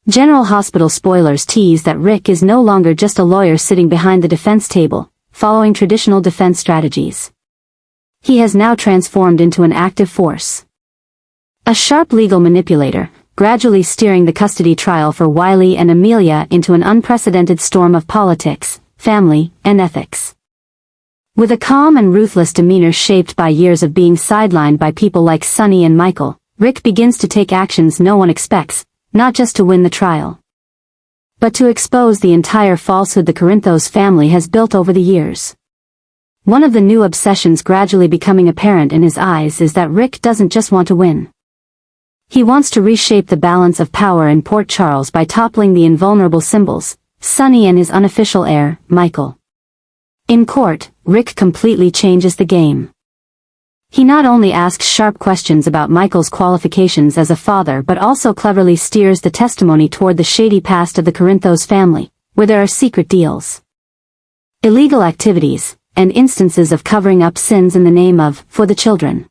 General Hospital spoilers tease that Rick is no longer just a lawyer sitting behind the defense table, following traditional defense strategies. He has now transformed into an active force. A sharp legal manipulator, gradually steering the custody trial for Wiley and Amelia into an unprecedented storm of politics, family, and ethics. With a calm and ruthless demeanor shaped by years of being sidelined by people like Sonny and Michael, Rick begins to take actions no one expects, not just to win the trial, but to expose the entire falsehood the Corinthos family has built over the years. One of the new obsessions gradually becoming apparent in his eyes is that Rick doesn't just want to win. He wants to reshape the balance of power in Port Charles by toppling the invulnerable symbols, Sonny and his unofficial heir, Michael. In court, Rick completely changes the game. He not only asks sharp questions about Michael's qualifications as a father but also cleverly steers the testimony toward the shady past of the Corinthos family, where there are secret deals, illegal activities, and instances of covering up sins in the name of, for the children.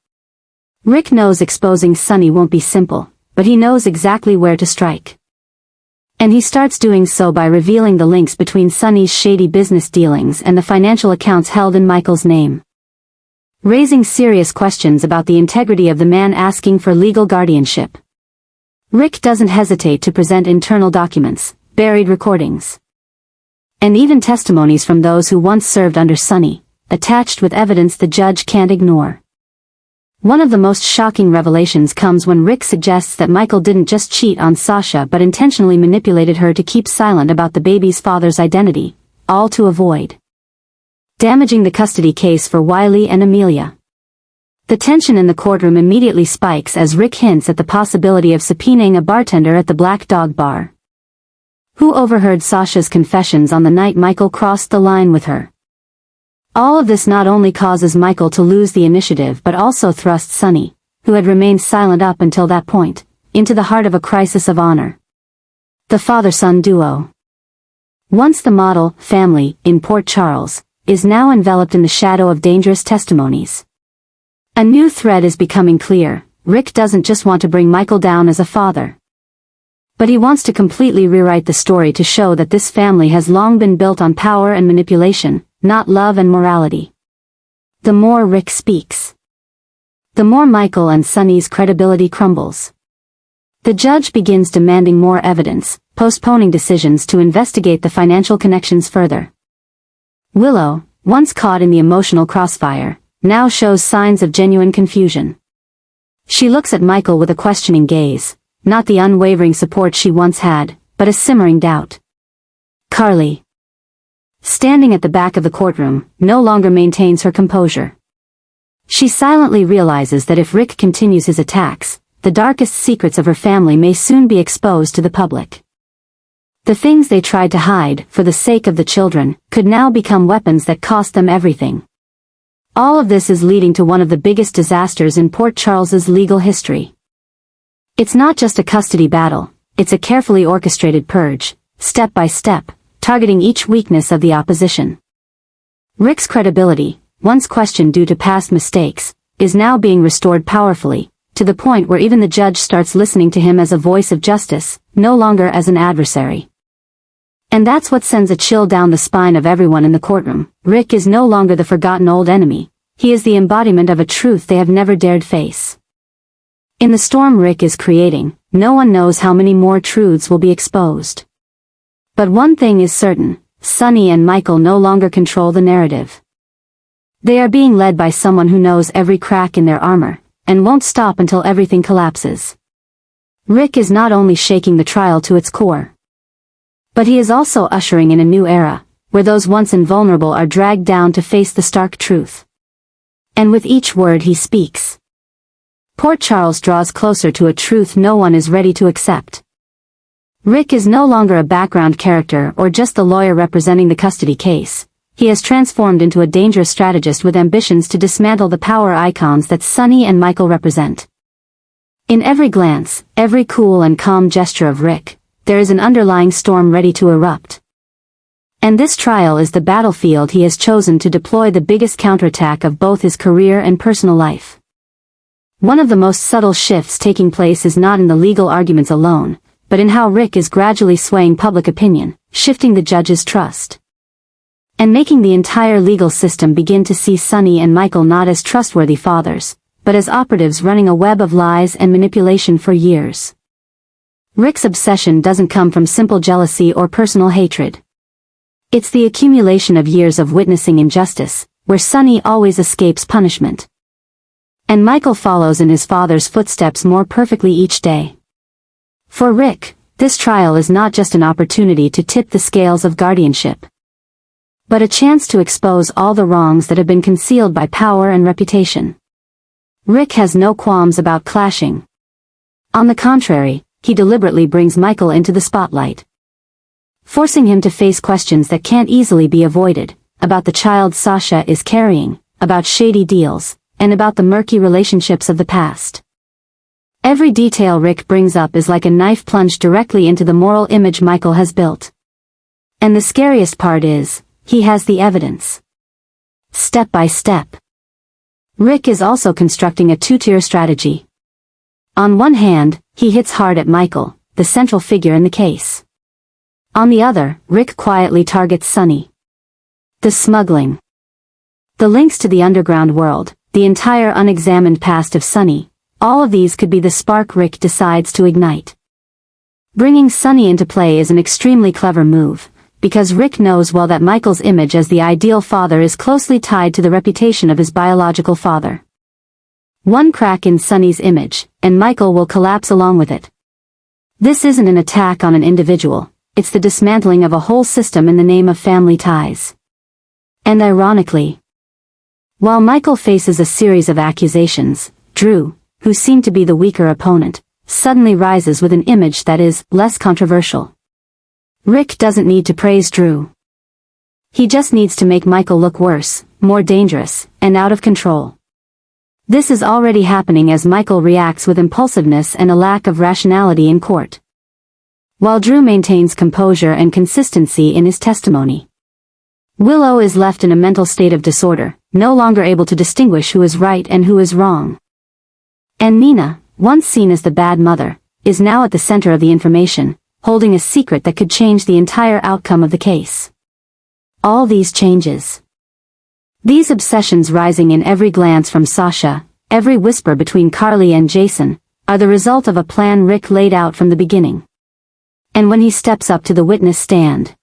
Rick knows exposing Sonny won't be simple, but he knows exactly where to strike. And he starts doing so by revealing the links between Sonny's shady business dealings and the financial accounts held in Michael's name, raising serious questions about the integrity of the man asking for legal guardianship. Rick doesn't hesitate to present internal documents, buried recordings, and even testimonies from those who once served under Sonny, attached with evidence the judge can't ignore. One of the most shocking revelations comes when Rick suggests that Michael didn't just cheat on Sasha but intentionally manipulated her to keep silent about the baby's father's identity, all to avoid damaging the custody case for Wiley and Amelia. The tension in the courtroom immediately spikes as Rick hints at the possibility of subpoenaing a bartender at the Black Dog Bar, who overheard Sasha's confessions on the night Michael crossed the line with her. All of this not only causes Michael to lose the initiative but also thrusts Sonny, who had remained silent up until that point, into the heart of a crisis of honor. The father-son duo, once the model family in Port Charles, is now enveloped in the shadow of dangerous testimonies. A new thread is becoming clear. Rick doesn't just want to bring Michael down as a father, but he wants to completely rewrite the story to show that this family has long been built on power and manipulation, not love and morality. The more Rick speaks, the more Michael and Sonny's credibility crumbles. The judge begins demanding more evidence, postponing decisions to investigate the financial connections further. Willow, once caught in the emotional crossfire, now shows signs of genuine confusion. She looks at Michael with a questioning gaze, not the unwavering support she once had, but a simmering doubt. Carly, standing at the back of the courtroom, no longer maintains her composure. She silently realizes that if Rick continues his attacks, the darkest secrets of her family may soon be exposed to the public. The things they tried to hide, for the sake of the children, could now become weapons that cost them everything. All of this is leading to one of the biggest disasters in Port Charles's legal history. It's not just a custody battle, it's a carefully orchestrated purge, step by step, targeting each weakness of the opposition. Rick's credibility, once questioned due to past mistakes, is now being restored powerfully, to the point where even the judge starts listening to him as a voice of justice, no longer as an adversary. And that's what sends a chill down the spine of everyone in the courtroom. Rick is no longer the forgotten old enemy, he is the embodiment of a truth they have never dared face. In the storm Rick is creating, no one knows how many more truths will be exposed. But one thing is certain, Sonny and Michael no longer control the narrative. They are being led by someone who knows every crack in their armor, and won't stop until everything collapses. Rick is not only shaking the trial to its core, but he is also ushering in a new era, where those once invulnerable are dragged down to face the stark truth. And with each word he speaks, Port Charles draws closer to a truth no one is ready to accept. Rick is no longer a background character or just the lawyer representing the custody case. He has transformed into a dangerous strategist with ambitions to dismantle the power icons that Sonny and Michael represent. In every glance, every cool and calm gesture of Rick, there is an underlying storm ready to erupt. And this trial is the battlefield he has chosen to deploy the biggest counterattack of both his career and personal life. One of the most subtle shifts taking place is not in the legal arguments alone, but in how Rick is gradually swaying public opinion, shifting the judge's trust, and making the entire legal system begin to see Sonny and Michael not as trustworthy fathers, but as operatives running a web of lies and manipulation for years. Rick's obsession doesn't come from simple jealousy or personal hatred. It's the accumulation of years of witnessing injustice, where Sonny always escapes punishment, and Michael follows in his father's footsteps more perfectly each day. For Rick, this trial is not just an opportunity to tip the scales of guardianship, but a chance to expose all the wrongs that have been concealed by power and reputation. Rick has no qualms about clashing. On the contrary, he deliberately brings Michael into the spotlight, forcing him to face questions that can't easily be avoided, about the child Sasha is carrying, about shady deals, and about the murky relationships of the past. Every detail Rick brings up is like a knife plunged directly into the moral image Michael has built. And the scariest part is, he has the evidence. Step by step. Rick is also constructing a two-tier strategy. On one hand, he hits hard at Michael, the central figure in the case. On the other, Rick quietly targets Sonny. The smuggling, the links to the underground world, the entire unexamined past of Sonny, all of these could be the spark Rick decides to ignite. Bringing Sonny into play is an extremely clever move, because Rick knows well that Michael's image as the ideal father is closely tied to the reputation of his biological father. One crack in Sonny's image, and Michael will collapse along with it. This isn't an attack on an individual, it's the dismantling of a whole system in the name of family ties. And ironically, while Michael faces a series of accusations, Drew, who seemed to be the weaker opponent, suddenly rises with an image that is less controversial. Rick doesn't need to praise Drew. He just needs to make Michael look worse, more dangerous, and out of control. This is already happening as Michael reacts with impulsiveness and a lack of rationality in court, while Drew maintains composure and consistency in his testimony. Willow is left in a mental state of disorder, no longer able to distinguish who is right and who is wrong. And Nina, once seen as the bad mother, is now at the center of the information, holding a secret that could change the entire outcome of the case. All these changes, these obsessions rising in every glance from Sasha, every whisper between Carly and Jason, are the result of a plan Rick laid out from the beginning. And when he steps up to the witness stand,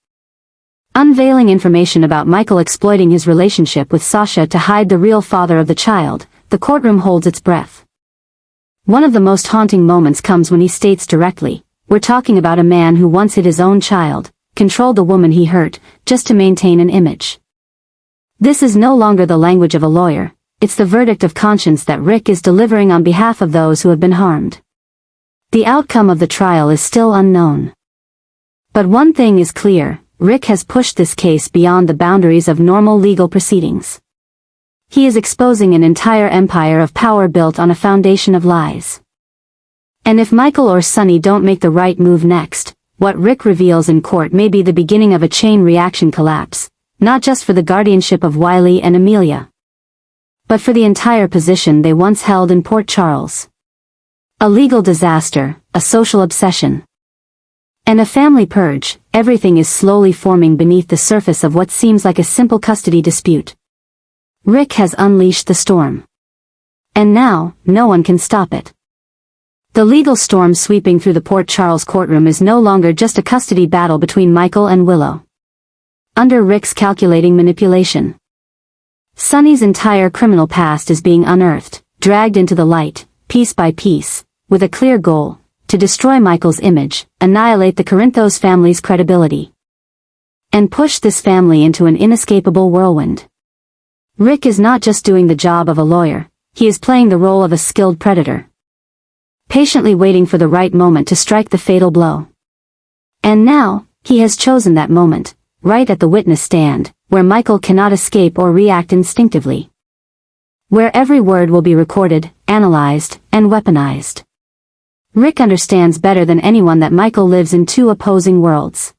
unveiling information about Michael exploiting his relationship with Sasha to hide the real father of the child, the courtroom holds its breath. One of the most haunting moments comes when he states directly, "We're talking about a man who once hid his own child, controlled the woman he hurt, just to maintain an image." This is no longer the language of a lawyer, it's the verdict of conscience that Rick is delivering on behalf of those who have been harmed. The outcome of the trial is still unknown. But one thing is clear, Rick has pushed this case beyond the boundaries of normal legal proceedings. He is exposing an entire empire of power built on a foundation of lies. And if Michael or Sonny don't make the right move next, what Rick reveals in court may be the beginning of a chain reaction collapse, not just for the guardianship of Wiley and Amelia, but for the entire position they once held in Port Charles. A legal disaster, a social obsession, and a family purge. Everything is slowly forming beneath the surface of what seems like a simple custody dispute. Rick has unleashed the storm. And now, no one can stop it. The legal storm sweeping through the Port Charles courtroom is no longer just a custody battle between Michael and Willow. Under Rick's calculating manipulation, Sonny's entire criminal past is being unearthed, dragged into the light, piece by piece, with a clear goal: to destroy Michael's image, annihilate the Corinthos family's credibility, and push this family into an inescapable whirlwind. Rick is not just doing the job of a lawyer, he is playing the role of a skilled predator, patiently waiting for the right moment to strike the fatal blow. And now, he has chosen that moment, right at the witness stand, where Michael cannot escape or react instinctively, where every word will be recorded, analyzed, and weaponized. Rick understands better than anyone that Michael lives in two opposing worlds.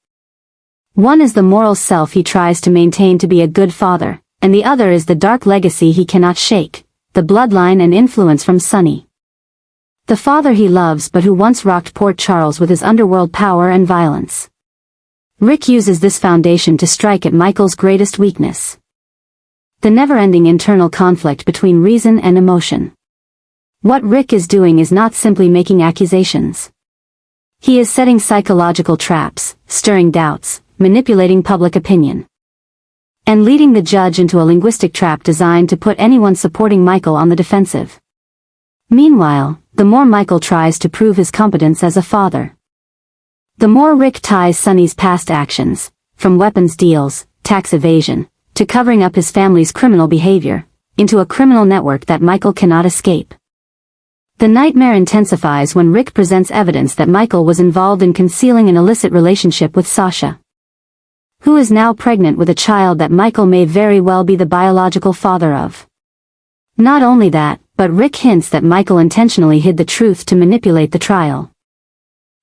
One is the moral self he tries to maintain to be a good father, and the other is the dark legacy he cannot shake, the bloodline and influence from Sonny. The father he loves but who once rocked Port Charles with his underworld power and violence. Rick uses this foundation to strike at Michael's greatest weakness. The never-ending internal conflict between reason and emotion. What Rick is doing is not simply making accusations. He is setting psychological traps, stirring doubts, manipulating public opinion, and leading the judge into a linguistic trap designed to put anyone supporting Michael on the defensive. Meanwhile, the more Michael tries to prove his competence as a father, the more Rick ties Sonny's past actions, from weapons deals, tax evasion, to covering up his family's criminal behavior, into a criminal network that Michael cannot escape. The nightmare intensifies when Rick presents evidence that Michael was involved in concealing an illicit relationship with Sasha, who is now pregnant with a child that Michael may very well be the biological father of. Not only that, but Rick hints that Michael intentionally hid the truth to manipulate the trial,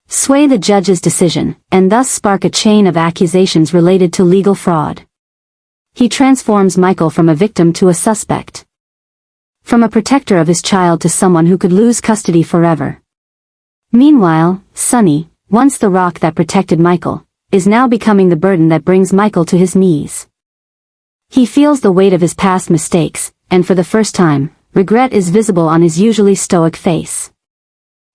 sway the judge's decision, and thus spark a chain of accusations related to legal fraud. He transforms Michael from a victim to a suspect, from a protector of his child to someone who could lose custody forever. Meanwhile, Sonny, once the rock that protected Michael, is now becoming the burden that brings Michael to his knees. He feels the weight of his past mistakes, and for the first time, regret is visible on his usually stoic face.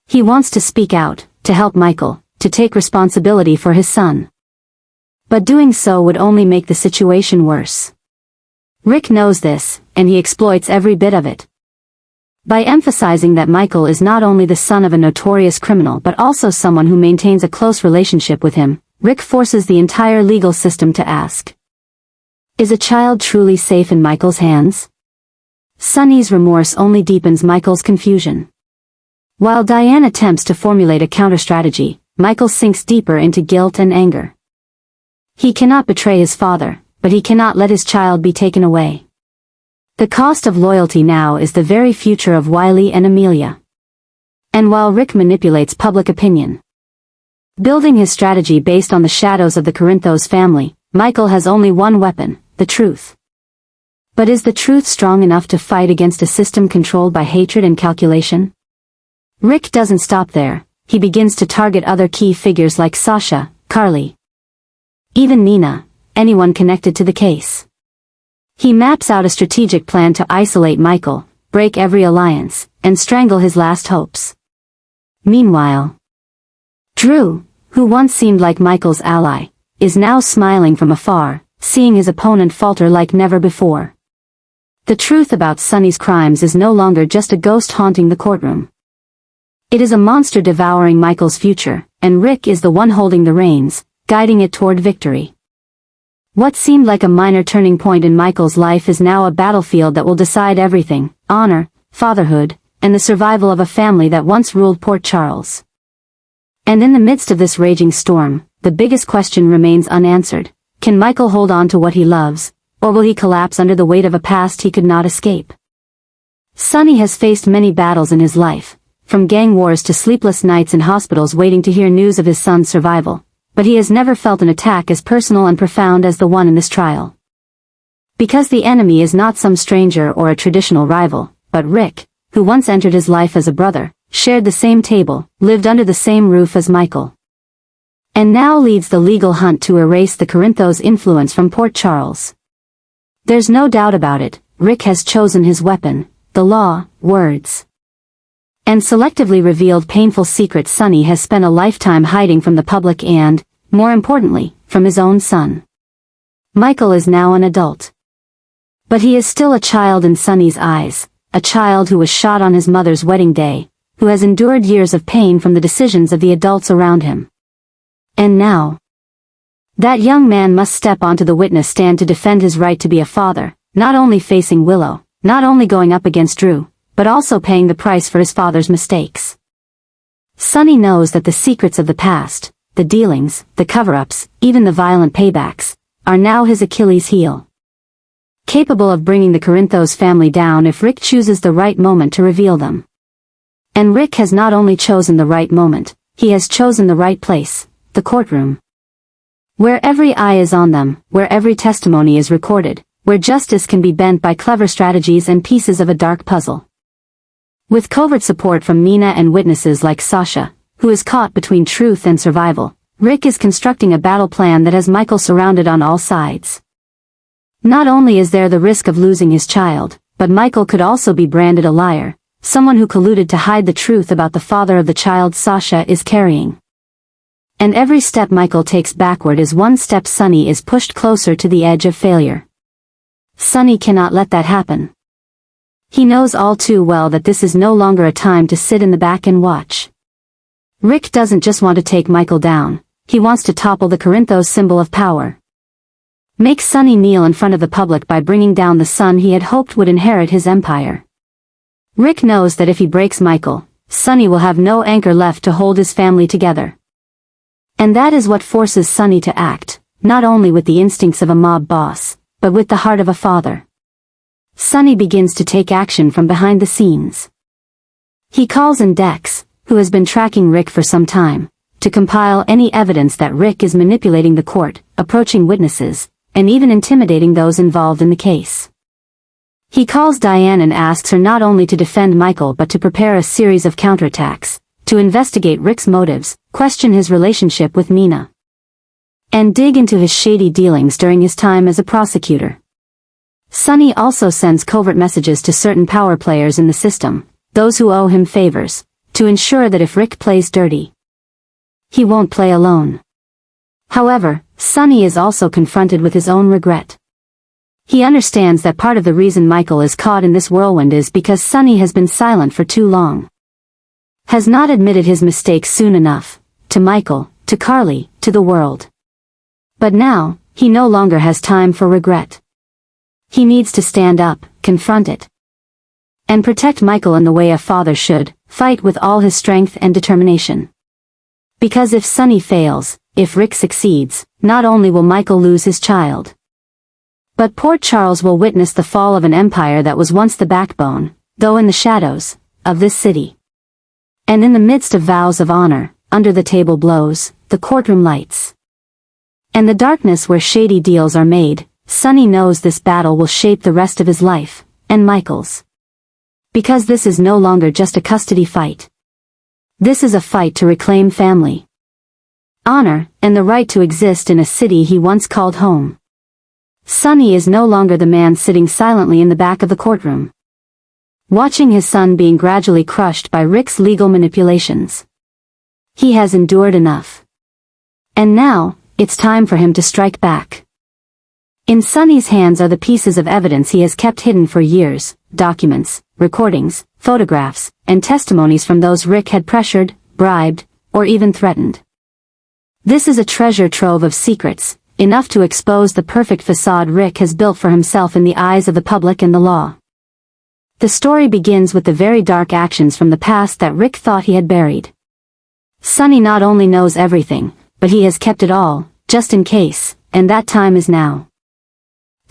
He wants to speak out, to help Michael, to take responsibility for his son. But doing so would only make the situation worse. Rick knows this, and he exploits every bit of it. By emphasizing that Michael is not only the son of a notorious criminal but also someone who maintains a close relationship with him, Rick forces the entire legal system to ask, is a child truly safe in Michael's hands? Sonny's remorse only deepens Michael's confusion. While Diane attempts to formulate a counter-strategy, Michael sinks deeper into guilt and anger. He cannot betray his father, but he cannot let his child be taken away. The cost of loyalty now is the very future of Wiley and Amelia. And while Rick manipulates public opinion, building his strategy based on the shadows of the Corinthos family, Michael has only one weapon, the truth. But is the truth strong enough to fight against a system controlled by hatred and calculation? Rick doesn't stop there. He begins to target other key figures like Sasha, Carly, even Nina, anyone connected to the case. He maps out a strategic plan to isolate Michael, break every alliance, and strangle his last hopes. Meanwhile, Drew, who once seemed like Michael's ally, is now smiling from afar, seeing his opponent falter like never before. The truth about Sonny's crimes is no longer just a ghost haunting the courtroom. It is a monster devouring Michael's future, and Rick is the one holding the reins, guiding it toward victory. What seemed like a minor turning point in Michael's life is now a battlefield that will decide everything: honor, fatherhood, and the survival of a family that once ruled Port Charles. And in the midst of this raging storm, the biggest question remains unanswered. Can Michael hold on to what he loves, or will he collapse under the weight of a past he could not escape? Sonny has faced many battles in his life, from gang wars to sleepless nights in hospitals waiting to hear news of his son's survival, but he has never felt an attack as personal and profound as the one in this trial. Because the enemy is not some stranger or a traditional rival, but Rick, who once entered his life as a brother, shared the same table, lived under the same roof as Michael, and now leads the legal hunt to erase the Corinthos' influence from Port Charles. There's no doubt about it, Rick has chosen his weapon, the law, words, and selectively revealed painful secrets Sonny has spent a lifetime hiding from the public and, more importantly, from his own son. Michael is now an adult. But he is still a child in Sonny's eyes, a child who was shot on his mother's wedding day, who has endured years of pain from the decisions of the adults around him. And now, that young man must step onto the witness stand to defend his right to be a father, not only facing Willow, not only going up against Drew, but also paying the price for his father's mistakes. Sonny knows that the secrets of the past, the dealings, the cover-ups, even the violent paybacks, are now his Achilles heel, capable of bringing the Corinthos family down if Rick chooses the right moment to reveal them. And Rick has not only chosen the right moment, he has chosen the right place, the courtroom, where every eye is on them, where every testimony is recorded, where justice can be bent by clever strategies and pieces of a dark puzzle. With covert support from Nina and witnesses like Sasha, who is caught between truth and survival, Rick is constructing a battle plan that has Michael surrounded on all sides. Not only is there the risk of losing his child, but Michael could also be branded a liar, someone who colluded to hide the truth about the father of the child Sasha is carrying. And every step Michael takes backward is one step Sonny is pushed closer to the edge of failure. Sonny cannot let that happen. He knows all too well that this is no longer a time to sit in the back and watch. Rick doesn't just want to take Michael down, he wants to topple the Corinthos symbol of power. Make Sonny kneel in front of the public by bringing down the son he had hoped would inherit his empire. Rick knows that if he breaks Michael, Sonny will have no anchor left to hold his family together. And that is what forces Sonny to act, not only with the instincts of a mob boss, but with the heart of a father. Sonny begins to take action from behind the scenes. He calls in Dex, who has been tracking Rick for some time, to compile any evidence that Rick is manipulating the court, approaching witnesses, and even intimidating those involved in the case. He calls Diane and asks her not only to defend Michael but to prepare a series of counterattacks, to investigate Rick's motives, question his relationship with Nina, and dig into his shady dealings during his time as a prosecutor. Sonny also sends covert messages to certain power players in the system, those who owe him favors, to ensure that if Rick plays dirty, he won't play alone. However, Sonny is also confronted with his own regret. He understands that part of the reason Michael is caught in this whirlwind is because Sonny has been silent for too long. Has not admitted his mistakes soon enough, to Michael, to Carly, to the world. But now, he no longer has time for regret. He needs to stand up, confront it, and protect Michael in the way a father should, fight with all his strength and determination. Because if Sonny fails, if Rick succeeds, not only will Michael lose his child, but Port Charles will witness the fall of an empire that was once the backbone, though in the shadows, of this city. And in the midst of vows of honor, under the table blows, the courtroom lights, and the darkness where shady deals are made, Sonny knows this battle will shape the rest of his life, and Michael's. Because this is no longer just a custody fight. This is a fight to reclaim family, honor, and the right to exist in a city he once called home. Sonny is no longer the man sitting silently in the back of the courtroom, watching his son being gradually crushed by Rick's legal manipulations. He has endured enough. And now, it's time for him to strike back. In Sonny's hands are the pieces of evidence he has kept hidden for years, documents, recordings, photographs, and testimonies from those Rick had pressured, bribed, or even threatened. This is a treasure trove of secrets, enough to expose the perfect facade Rick has built for himself in the eyes of the public and the law. The story begins with the very dark actions from the past that Rick thought he had buried. Sonny not only knows everything, but he has kept it all, just in case, and that time is now.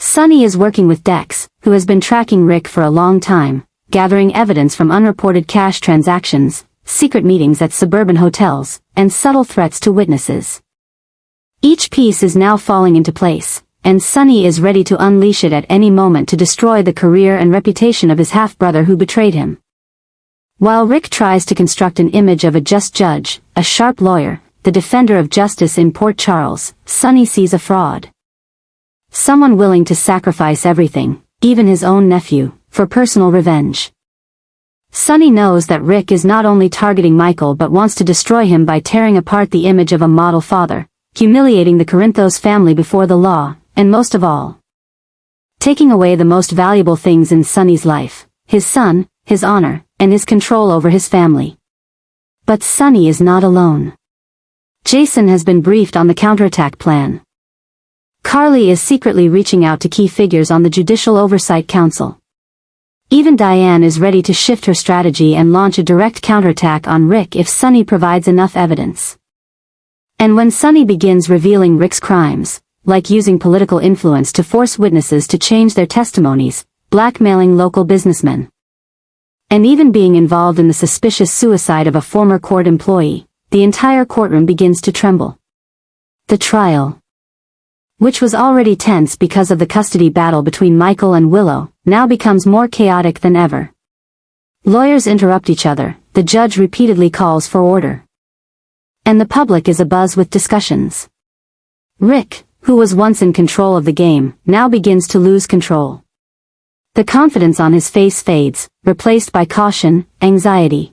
Sonny is working with Dex, who has been tracking Rick for a long time, gathering evidence from unreported cash transactions, secret meetings at suburban hotels, and subtle threats to witnesses. Each piece is now falling into place, and Sonny is ready to unleash it at any moment to destroy the career and reputation of his half-brother who betrayed him. While Rick tries to construct an image of a just judge, a sharp lawyer, the defender of justice in Port Charles, Sonny sees a fraud. Someone willing to sacrifice everything, even his own nephew, for personal revenge. Sonny knows that Rick is not only targeting Michael but wants to destroy him by tearing apart the image of a model father, humiliating the Corinthos family before the law, and most of all, taking away the most valuable things in Sonny's life, his son, his honor, and his control over his family. But Sonny is not alone. Jason has been briefed on the counterattack plan. Carly is secretly reaching out to key figures on the Judicial Oversight Council. Even Diane is ready to shift her strategy and launch a direct counterattack on Rick if Sonny provides enough evidence. And when Sonny begins revealing Rick's crimes, like using political influence to force witnesses to change their testimonies, blackmailing local businessmen, and even being involved in the suspicious suicide of a former court employee, the entire courtroom begins to tremble. The trial, which was already tense because of the custody battle between Michael and Willow, now becomes more chaotic than ever. Lawyers interrupt each other, the judge repeatedly calls for order. And the public is abuzz with discussions. Rick, who was once in control of the game, now begins to lose control. The confidence on his face fades, replaced by caution, anxiety,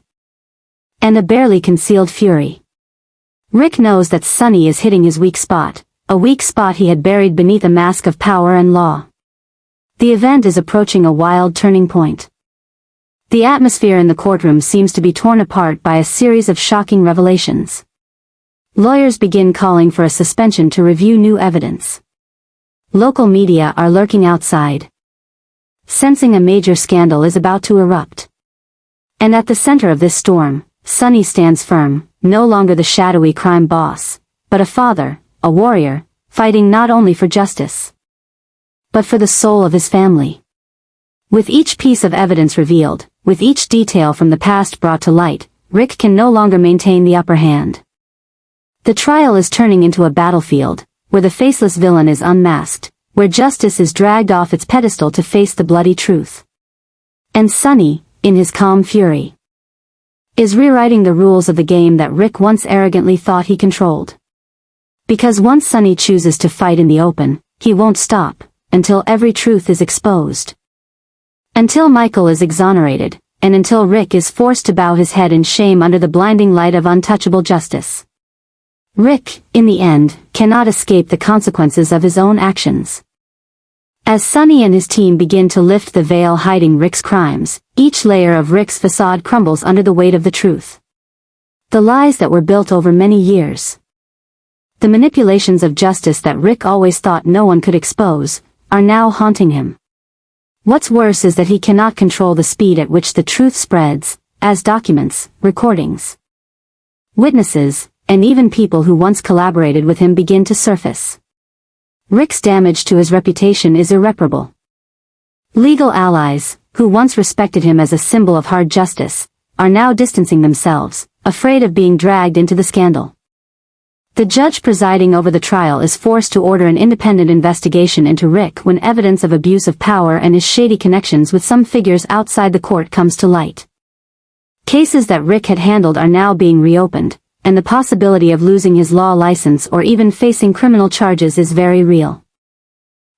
and a barely concealed fury. Rick knows that Sonny is hitting his weak spot, a weak spot he had buried beneath a mask of power and law. The event is approaching a wild turning point. The atmosphere in the courtroom seems to be torn apart by a series of shocking revelations. Lawyers begin calling for a suspension to review new evidence. Local media are lurking outside, sensing a major scandal is about to erupt. And at the center of this storm, Sonny stands firm, no longer the shadowy crime boss, but a father, a warrior, fighting not only for justice, but for the soul of his family. With each piece of evidence revealed, with each detail from the past brought to light, Rick can no longer maintain the upper hand. The trial is turning into a battlefield, where the faceless villain is unmasked, where justice is dragged off its pedestal to face the bloody truth. And Sonny, in his calm fury, is rewriting the rules of the game that Rick once arrogantly thought he controlled. Because once Sonny chooses to fight in the open, he won't stop, until every truth is exposed. Until Michael is exonerated, and until Rick is forced to bow his head in shame under the blinding light of untouchable justice. Rick, in the end, cannot escape the consequences of his own actions. As Sonny and his team begin to lift the veil hiding Rick's crimes, each layer of Rick's facade crumbles under the weight of the truth. The lies that were built over many years, the manipulations of justice that Rick always thought no one could expose, are now haunting him. What's worse is that he cannot control the speed at which the truth spreads, as documents, recordings, witnesses, and even people who once collaborated with him begin to surface. Rick's damage to his reputation is irreparable. Legal allies, who once respected him as a symbol of hard justice, are now distancing themselves, afraid of being dragged into the scandal. The judge presiding over the trial is forced to order an independent investigation into Rick when evidence of abuse of power and his shady connections with some figures outside the court comes to light. Cases that Rick had handled are now being reopened, and the possibility of losing his law license or even facing criminal charges is very real.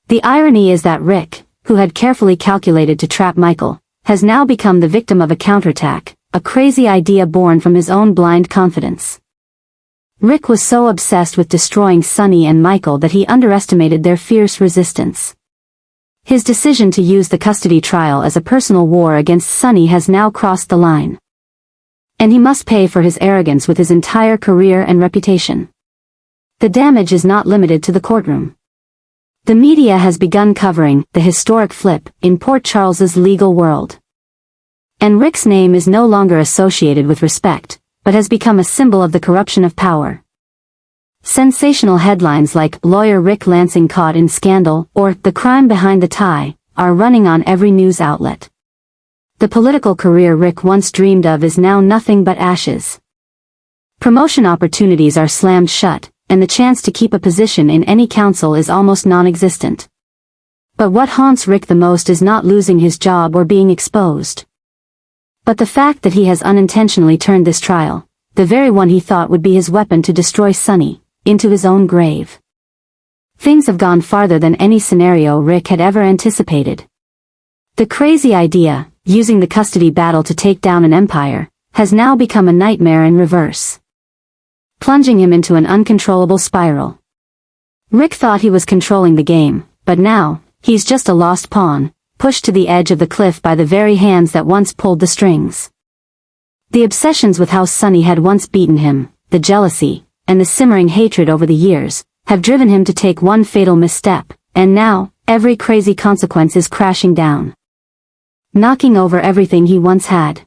The irony is that Rick, who had carefully calculated to trap Michael, has now become the victim of a counterattack, a crazy idea born from his own blind confidence. Rick was so obsessed with destroying Sonny and Michael that he underestimated their fierce resistance. His decision to use the custody trial as a personal war against Sonny has now crossed the line. And he must pay for his arrogance with his entire career and reputation. The damage is not limited to the courtroom. The media has begun covering the historic flip in Port Charles's legal world. And Rick's name is no longer associated with respect, but has become a symbol of the corruption of power. Sensational headlines like "Lawyer Rick Lansing Caught in Scandal" or "The Crime Behind the Tie" are running on every news outlet. The political career Rick once dreamed of is now nothing but ashes. Promotion opportunities are slammed shut, and the chance to keep a position in any council is almost non-existent. But what haunts Rick the most is not losing his job or being exposed, but the fact that he has unintentionally turned this trial, the very one he thought would be his weapon to destroy Sonny, into his own grave. Things have gone farther than any scenario Rick had ever anticipated. The crazy idea, using the custody battle to take down an empire, has now become a nightmare in reverse, plunging him into an uncontrollable spiral. Rick thought he was controlling the game, but now, he's just a lost pawn, pushed to the edge of the cliff by the very hands that once pulled the strings. The obsessions with how Sonny had once beaten him, the jealousy, and the simmering hatred over the years, have driven him to take one fatal misstep, and now, every crazy consequence is crashing down, knocking over everything he once had.